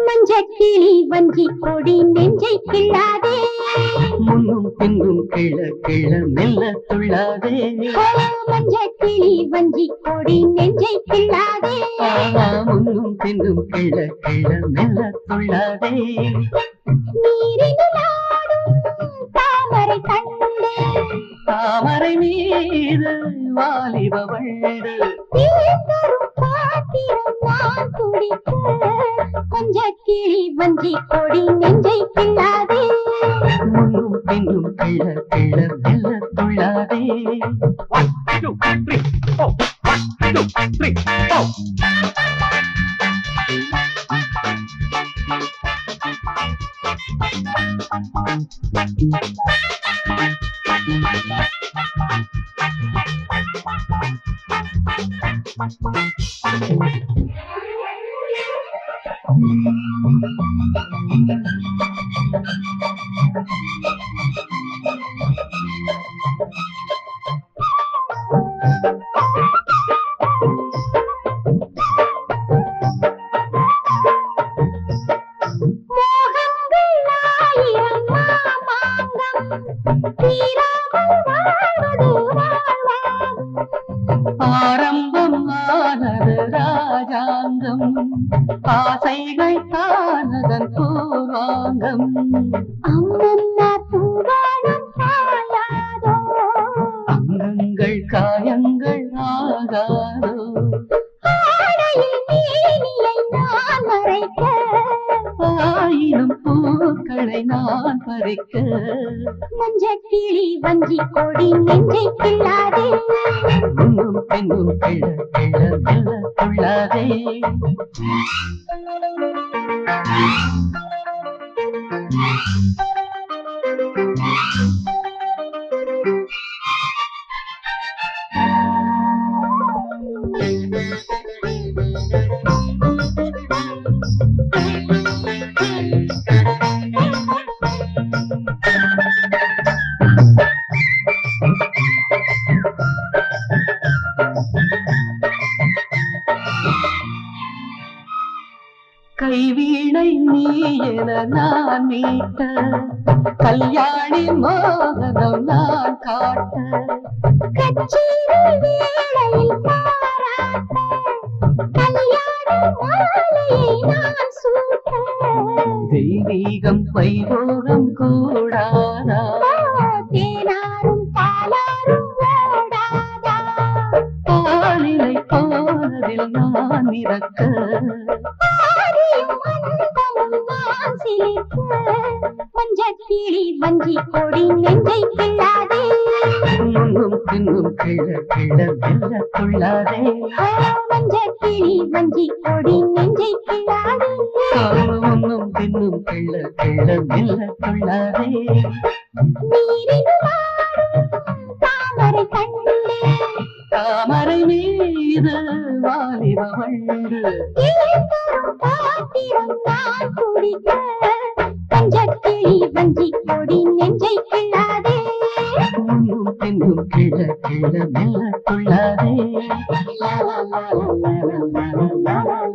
மஞ்சக்கிளி வஞ்சி கொடி நெஞ்சை கிள்ளாதே, முன்னும் பின்னும் கிள கிள மெல்ல துள்ளாதே. மஞ்சக்கிளி வஞ்சி கொடி நெஞ்சை கிள்ளாதே, முன்னும் பின்னும் கிள கிள மெல்ல துள்ளாதே. நீரினில் ஆடும் தாமரை கண்டு, தாமரை மீது வாலிப வண்டு, தரும் பாத்திரம் நான் குடிக்க. மஞ்சக்கிளி வஞ்சி கொடி நெஞ்சை கிள்ளாதே, முன்னும் பின்னும் கிள கிள மெல்ல துள்ளாதே. 1 2 3 4 1 2 3 4. ஆரம்பம் ஆனது ராஜாங்கம், ஆசைகள் தானதன் பூர்வாங்கம். அம்மம்மா பூவாடும் காயாதோ, அங்கங்கள் காயங்கள் ஆகாதோ. ஆடையில் மேனியை நான் மறைக்க, ஆயிரம் பூக்களை நான் பறிக்க. மஞ்சக்கிளி வஞ்சி கொடி நெஞ்சை கிள்ளாதே, முன்னும் பின்னும் கிள கிள மெல்ல துள்ளாதே. கைவீணை நீ என நான் மீட்ட, கல்யாணி மோகனம் நான் காட்ட. கச்சேரி வேளையில் பாராட்ட, கல்யாண மாலையை நான் சூட்ட. தெய்வீகம் வைபோகம் கூடாதா, தேனாரும் பாலாரும் ஓடாதா. பாலிலை போனதில் நான் இறக்க. ஆதியும் அந்தமும் நான் சிலிர்க்க. மஞ்சக்கிளி வஞ்சி கொடி நெஞ்சை கிள்ளாதே, முன்னும் பின்னும் கிள கிள மெல்ல துள்ளாதே. மஞ்சக்கிளி வஞ்சி கொடி நெஞ்சை கிள்ளாதே, முன்னும் பின்னும் கிள கிள மெல்ல துள்ளாதே. நீரினில் ஆடும் தாமரை கண்டு, தாமரை மீது வாலிப வண்டு, தரும் பாத்திரம் நான் குடிக்க. மஞ்சக்கிளி வஞ்சி கொடி நெஞ்சை கிள்ளாதே, முன்னும் பின்னும் கிள கிள மெல்ல துள்ளாதே. லா லா லா லா லா லா லா லா.